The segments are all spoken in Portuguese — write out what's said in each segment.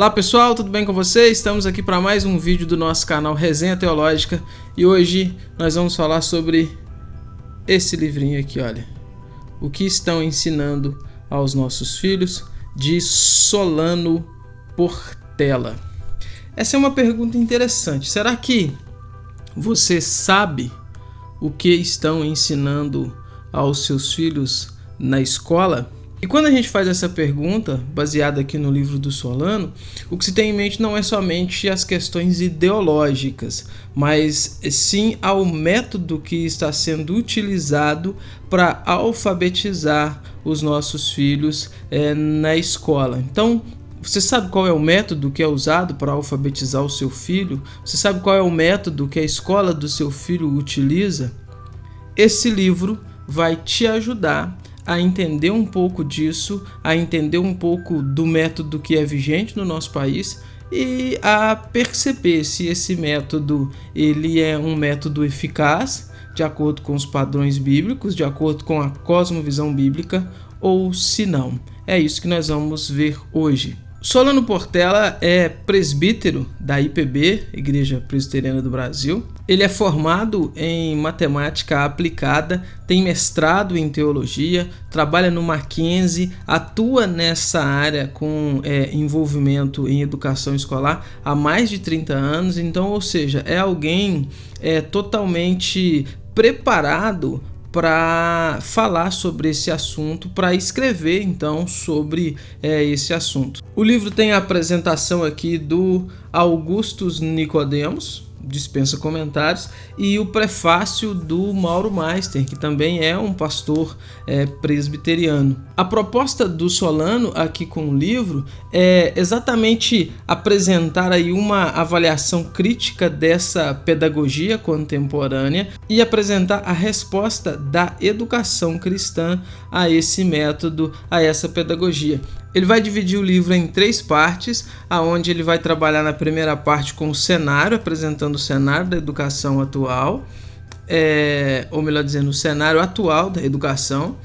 Olá pessoal, tudo bem com vocês? Estamos aqui para mais um vídeo do nosso canal Resenha Teológica e hoje nós vamos falar sobre esse livrinho aqui, olha. O que estão ensinando aos nossos filhos, de Solano Portela. Essa é uma pergunta interessante. Será que você sabe o que estão ensinando aos seus filhos na escola? E quando a gente faz essa pergunta, baseada aqui no livro do Solano, o que se tem em mente não é somente as questões ideológicas, mas sim ao método que está sendo utilizado para alfabetizar os nossos filhos na escola. Então, você sabe qual é o método que é usado para alfabetizar o seu filho? Você sabe qual é o método que a escola do seu filho utiliza? Esse livro vai te ajudar a entender um pouco disso, a entender um pouco do método que é vigente no nosso país e a perceber se esse método ele é um método eficaz, de acordo com os padrões bíblicos, de acordo com a cosmovisão bíblica, ou se não. É isso que nós vamos ver hoje. Solano Portela é presbítero da IPB, Igreja Presbiteriana do Brasil. Ele é formado em matemática aplicada, tem mestrado em teologia, trabalha no Mackenzie, atua nessa área com envolvimento em educação escolar há mais de 30 anos. Então, ou seja, é alguém totalmente preparado para falar sobre esse assunto, para escrever então sobre esse assunto. O livro tem a apresentação aqui do Augustus Nicodemos, dispensa comentários, e o prefácio do Mauro Meister, que também é um pastor presbiteriano. A proposta do Solano aqui com o livro é exatamente apresentar aí uma avaliação crítica dessa pedagogia contemporânea e apresentar a resposta da educação cristã a esse método, a essa pedagogia. Ele vai dividir o livro em 3 partes, aonde ele vai trabalhar na primeira parte com o cenário, apresentando o cenário da educação atual, ou melhor dizendo, o cenário atual da educação,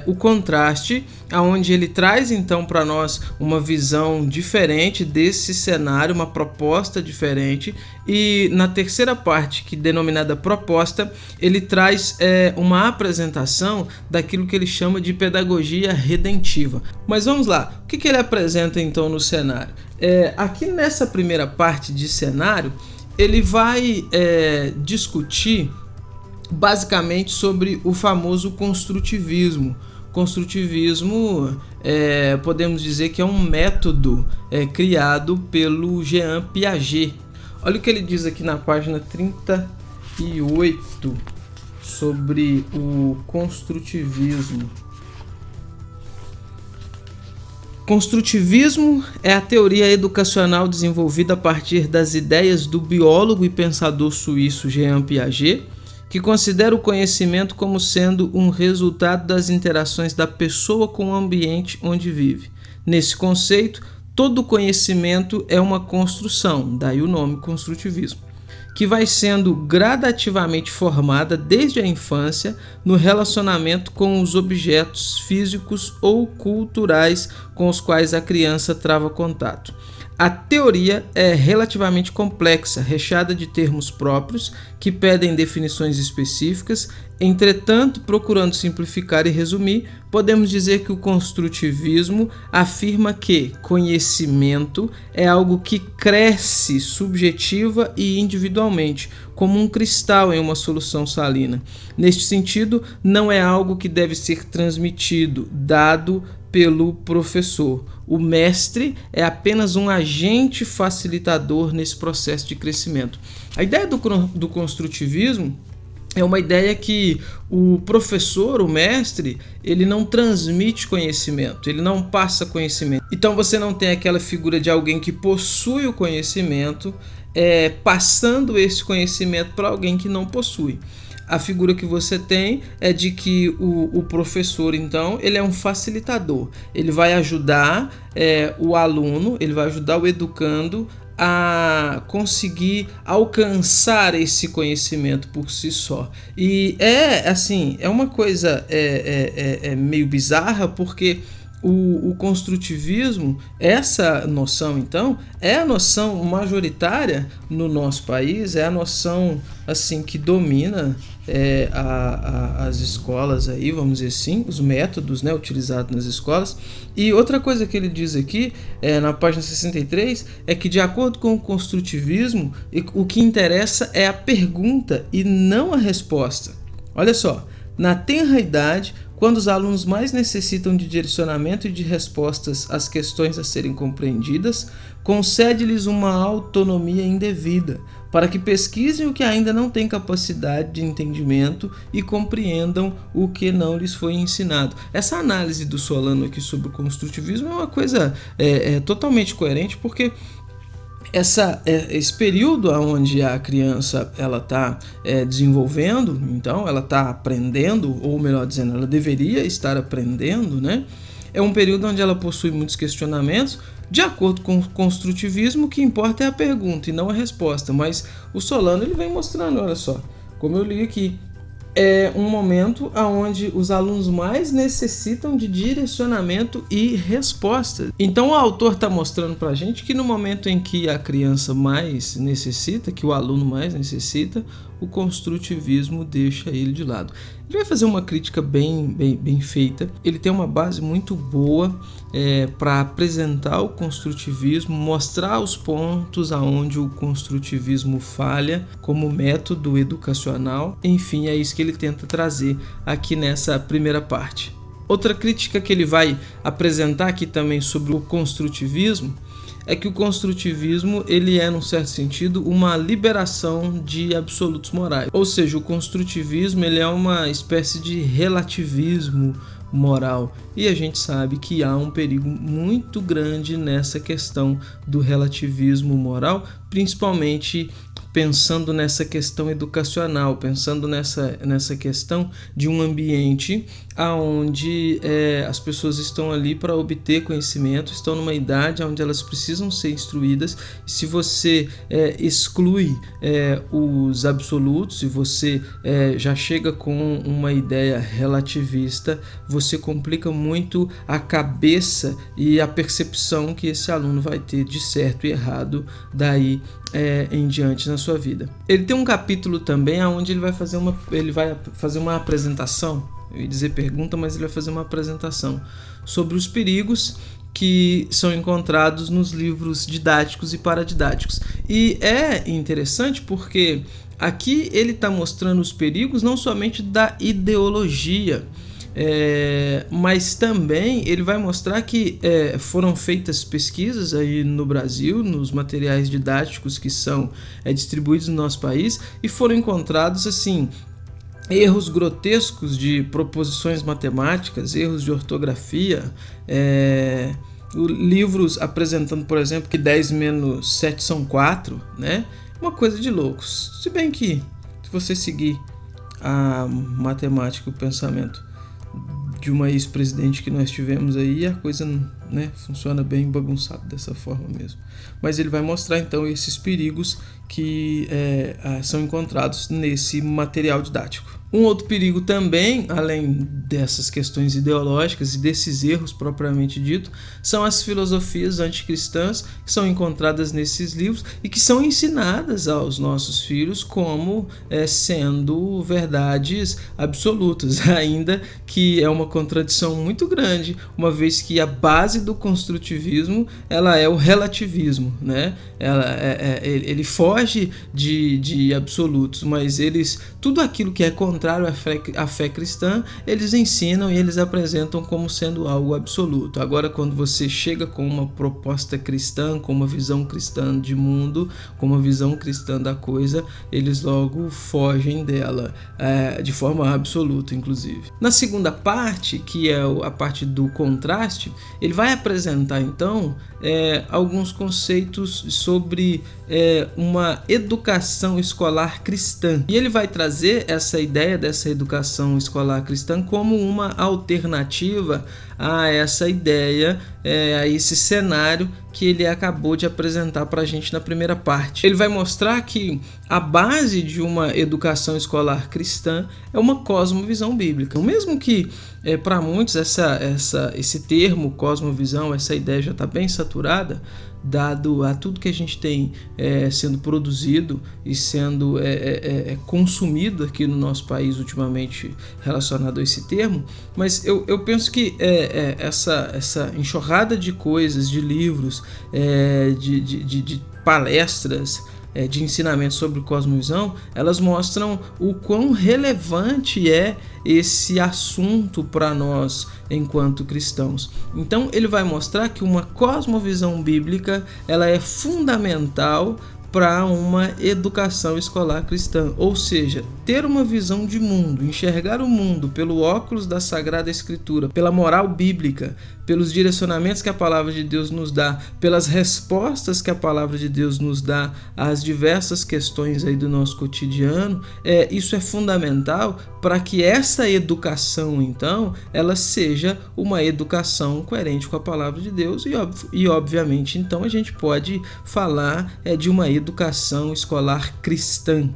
o contraste, aonde ele traz então para nós uma visão diferente desse cenário, uma proposta diferente, e na terceira parte, que é denominada proposta, ele traz uma apresentação daquilo que ele chama de pedagogia redentiva. Mas vamos lá, o que ele apresenta então no cenário? Aqui nessa primeira parte de cenário, ele vai discutir basicamente sobre o famoso construtivismo. Construtivismo, podemos dizer que é um método criado pelo Jean Piaget. Olha o que ele diz aqui na página 38 sobre o construtivismo. Construtivismo é a teoria educacional desenvolvida a partir das ideias do biólogo e pensador suíço Jean Piaget, que considera o conhecimento como sendo um resultado das interações da pessoa com o ambiente onde vive. Nesse conceito, todo conhecimento é uma construção, daí o nome construtivismo, que vai sendo gradativamente formada desde a infância no relacionamento com os objetos físicos ou culturais com os quais a criança trava contato. A teoria é relativamente complexa, recheada de termos próprios que pedem definições específicas. Entretanto, procurando simplificar e resumir, podemos dizer que o construtivismo afirma que conhecimento é algo que cresce subjetiva e individualmente, como um cristal em uma solução salina. Neste sentido, não é algo que deve ser transmitido, dado pelo professor. O mestre é apenas um agente facilitador nesse processo de crescimento. A ideia do construtivismo é uma ideia que o professor, o mestre, ele não transmite conhecimento, ele não passa conhecimento. Então você não tem aquela figura de alguém que possui o conhecimento, passando esse conhecimento para alguém que não possui. A figura que você tem é de que o professor, então, ele é um facilitador. Ele vai ajudar o aluno, ele vai ajudar o educando a conseguir alcançar esse conhecimento por si só. E é uma coisa meio bizarra, porque o construtivismo, essa noção então, é a noção majoritária no nosso país, é a noção assim que domina as escolas aí, vamos dizer assim, os métodos, né, utilizados nas escolas. E outra coisa que ele diz aqui, na página 63, é que de acordo com o construtivismo, o que interessa é a pergunta e não a resposta. Olha só, na tenra idade, quando os alunos mais necessitam de direcionamento e de respostas às questões a serem compreendidas, concede-lhes uma autonomia indevida, para que pesquisem o que ainda não têm capacidade de entendimento e compreendam o que não lhes foi ensinado. Essa análise do Solano aqui sobre o construtivismo é uma coisa totalmente coerente, porque esse período onde a criança ela está desenvolvendo, então ela está aprendendo, ou melhor dizendo, ela deveria estar aprendendo, né? É um período onde ela possui muitos questionamentos. De acordo com o construtivismo, o que importa é a pergunta e não a resposta. Mas o Solano ele vem mostrando, olha só, como eu li aqui, é um momento onde os alunos mais necessitam de direcionamento e resposta. Então o autor está mostrando para a gente que no momento em que a criança mais necessita, que o aluno mais necessita, o construtivismo deixa ele de lado. Ele vai fazer uma crítica bem feita. Ele tem uma base muito boa para apresentar o construtivismo, mostrar os pontos aonde o construtivismo falha como método educacional. Enfim, é isso que ele tenta trazer aqui nessa primeira parte. Outra crítica que ele vai apresentar aqui também sobre o construtivismo é que o construtivismo ele é, num certo sentido, uma liberação de absolutos morais. Ou seja, o construtivismo ele é uma espécie de relativismo moral. E a gente sabe que há um perigo muito grande nessa questão do relativismo moral, principalmente pensando nessa questão educacional, pensando nessa questão de um ambiente onde as pessoas estão ali para obter conhecimento, estão numa idade onde elas precisam ser instruídas. E se você exclui os absolutos, se você já chega com uma ideia relativista, você complica muito a cabeça e a percepção que esse aluno vai ter de certo e errado daí em diante na sua vida. Ele tem um capítulo também onde ele vai fazer uma apresentação, eu ia dizer pergunta, mas ele vai fazer uma apresentação sobre os perigos que são encontrados nos livros didáticos e paradidáticos. E é interessante porque aqui ele está mostrando os perigos não somente da ideologia, mas também ele vai mostrar que foram feitas pesquisas aí no Brasil, nos materiais didáticos que são distribuídos no nosso país, e foram encontrados assim erros grotescos de proposições matemáticas, erros de ortografia, livros apresentando, por exemplo, que 10 menos 7 são 4, né? Uma coisa de loucos. Se bem que, se você seguir a matemática e o pensamento de uma ex-presidente que nós tivemos aí, a coisa, né, funciona bem bagunçado dessa forma mesmo. Mas ele vai mostrar então esses perigos que são encontrados nesse material didático. Um outro perigo também, além dessas questões ideológicas e desses erros propriamente dito, são as filosofias anticristãs que são encontradas nesses livros e que são ensinadas aos nossos filhos como sendo verdades absolutas, ainda que é uma contradição muito grande, uma vez que a base do construtivismo ela é o relativismo, né? Ele foge de absolutos, mas tudo aquilo que é contrário à fé cristã, eles ensinam e eles apresentam como sendo algo absoluto. Agora, quando você chega com uma proposta cristã, com uma visão cristã de mundo, com uma visão cristã da coisa, eles logo fogem dela, de forma absoluta, inclusive. Na segunda parte, que é a parte do contraste, ele vai apresentar, então, alguns conceitos sobre uma educação escolar cristã. E ele vai trazer essa ideia dessa educação escolar cristã como uma alternativa a essa ideia a esse cenário que ele acabou de apresentar para a gente na primeira parte. Ele vai mostrar que a base de uma educação escolar cristã é uma cosmovisão bíblica. Mesmo que para muitos esse termo cosmovisão, essa ideia já está bem saturada, dado a tudo que a gente tem sendo produzido e sendo consumido aqui no nosso país ultimamente relacionado a esse termo, mas eu penso que essa enxurrada de coisas, de livros, de palestras, de ensinamento sobre cosmovisão, elas mostram o quão relevante é esse assunto para nós enquanto cristãos. Então ele vai mostrar que uma cosmovisão bíblica ela é fundamental para uma educação escolar cristã, ou seja, ter uma visão de mundo, enxergar o mundo pelo óculos da Sagrada Escritura, pela moral bíblica, pelos direcionamentos que a palavra de Deus nos dá, pelas respostas que a palavra de Deus nos dá às diversas questões aí do nosso cotidiano, isso é fundamental para que essa educação, então, ela seja uma educação coerente com a palavra de Deus e obviamente, então, a gente pode falar de uma educação escolar cristã.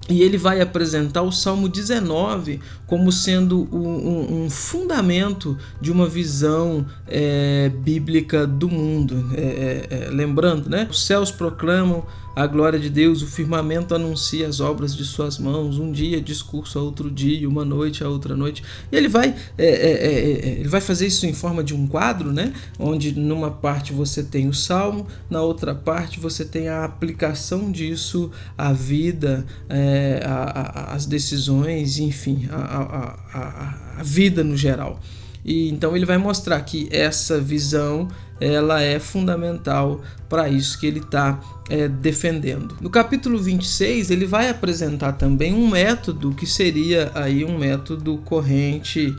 E ele vai apresentar o Salmo 19 como sendo um fundamento de uma visão bíblica do mundo. Lembrando, né? Os céus proclamam a glória de Deus, o firmamento anuncia as obras de suas mãos, um dia discurso a outro dia, uma noite a outra noite. E ele vai fazer isso em forma de um quadro, né? Onde numa parte você tem o Salmo, na outra parte você tem a aplicação disso à vida, as decisões, enfim, a vida no geral. E então ele vai mostrar que essa visão ela é fundamental para isso que ele está defendendo. No capítulo 26 ele vai apresentar também um método que seria aí um método corrente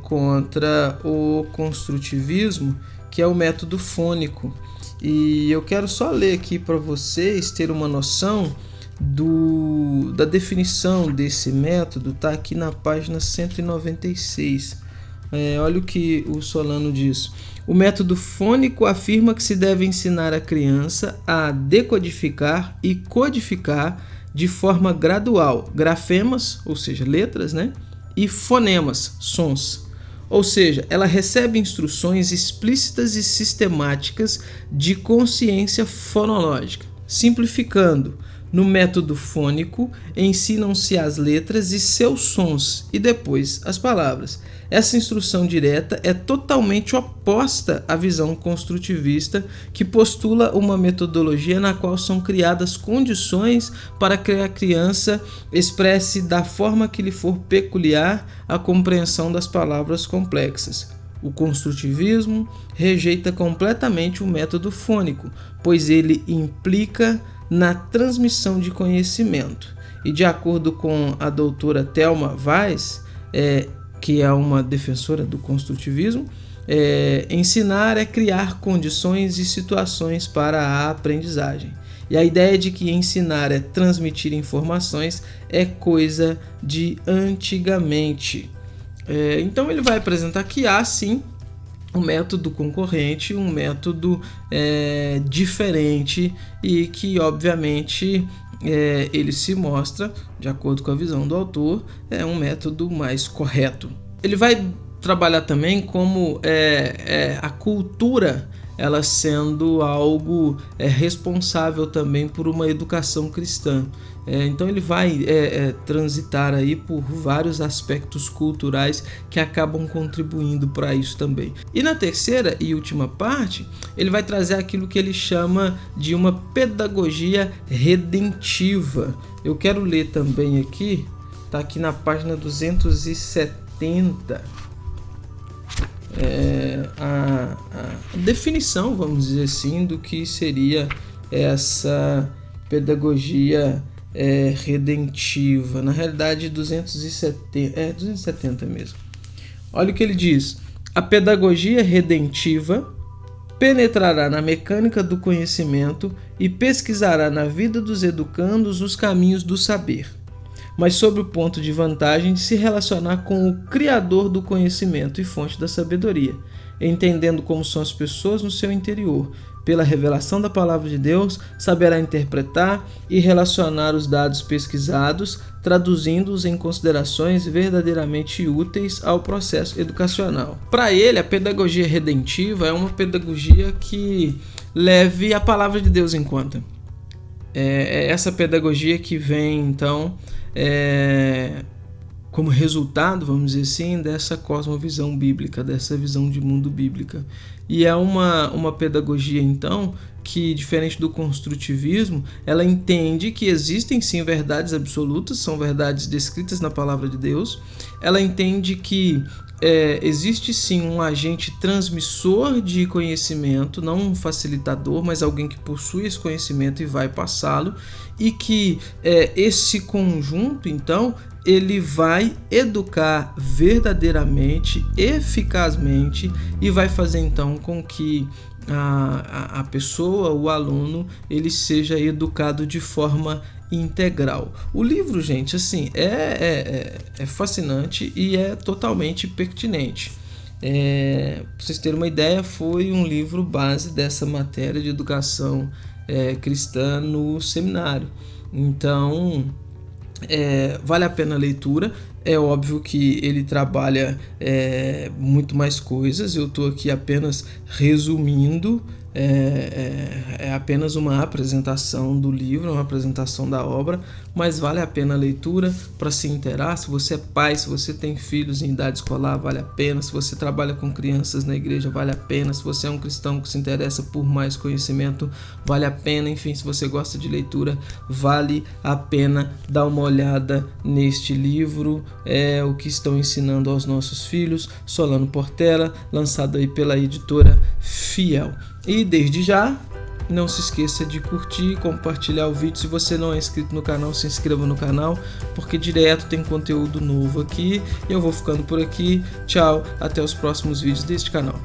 contra o construtivismo, que é o método fônico. E eu quero só ler aqui para vocês ter uma noção da definição desse método. Está aqui na página 196. Olha o que o Solano diz. O método fônico afirma que se deve ensinar a criança a decodificar e codificar de forma gradual grafemas, ou seja, letras, né? E fonemas, sons. Ou seja, ela recebe instruções explícitas e sistemáticas de consciência fonológica. Simplificando, no método fônico, ensinam-se as letras e seus sons e depois as palavras. Essa instrução direta é totalmente oposta à visão construtivista, que postula uma metodologia na qual são criadas condições para que a criança expresse da forma que lhe for peculiar a compreensão das palavras complexas. O construtivismo rejeita completamente o método fônico, pois ele implica na transmissão de conhecimento. E de acordo com a doutora Thelma Weiss, que é uma defensora do construtivismo, ensinar é criar condições e situações para a aprendizagem. E a ideia de que ensinar é transmitir informações é coisa de antigamente. Então ele vai apresentar que há sim um método concorrente, um método diferente e que obviamente ele se mostra, de acordo com a visão do autor, um método mais correto. Ele vai trabalhar também como a cultura ela sendo algo responsável também por uma educação cristã. Então ele vai transitar aí por vários aspectos culturais que acabam contribuindo para isso também. E na terceira e última parte, ele vai trazer aquilo que ele chama de uma pedagogia redentiva. Eu quero ler também aqui, está aqui na página 270. A definição, vamos dizer assim, do que seria essa pedagogia redentiva. Na realidade, 270 mesmo. Olha o que ele diz. A pedagogia redentiva penetrará na mecânica do conhecimento e pesquisará na vida dos educandos os caminhos do saber, mas sob o ponto de vantagem de se relacionar com o criador do conhecimento e fonte da sabedoria. entendendo como são as pessoas no seu interior. Pela revelação da palavra de Deus, saberá interpretar e relacionar os dados pesquisados, traduzindo-os em considerações verdadeiramente úteis ao processo educacional. Para ele, a pedagogia redentiva é uma pedagogia que leve a palavra de Deus em conta. É essa pedagogia que vem, então, como resultado, vamos dizer assim, dessa cosmovisão bíblica, dessa visão de mundo bíblica. E é uma pedagogia, então, que, diferente do construtivismo, ela entende que existem sim verdades absolutas, são verdades descritas na palavra de Deus. Ela entende que existe sim um agente transmissor de conhecimento, não um facilitador, mas alguém que possui esse conhecimento e vai passá-lo, e que esse conjunto, então, ele vai educar verdadeiramente, eficazmente, e vai fazer então com que a pessoa, o aluno, ele seja educado de forma integral. O livro, gente, assim, é fascinante e é totalmente pertinente. Para vocês terem uma ideia, foi um livro base dessa matéria de educação cristã no seminário. Então, vale a pena a leitura. É óbvio que ele trabalha muito mais coisas, eu estou aqui apenas resumindo, é apenas uma apresentação do livro, uma apresentação da obra, mas vale a pena a leitura para se inteirar. Se você é pai, se você tem filhos em idade escolar, vale a pena. Se você trabalha com crianças na igreja, vale a pena. Se você é um cristão que se interessa por mais conhecimento, vale a pena. Enfim, se você gosta de leitura, vale a pena dar uma olhada neste livro, o que estão ensinando aos nossos filhos, Solano Portela, lançado aí pela editora Fiel. E desde já, não se esqueça de curtir e compartilhar o vídeo. Se você não é inscrito no canal, se inscreva no canal, porque direto tem conteúdo novo aqui. Eu vou ficando por aqui. Tchau, até os próximos vídeos deste canal.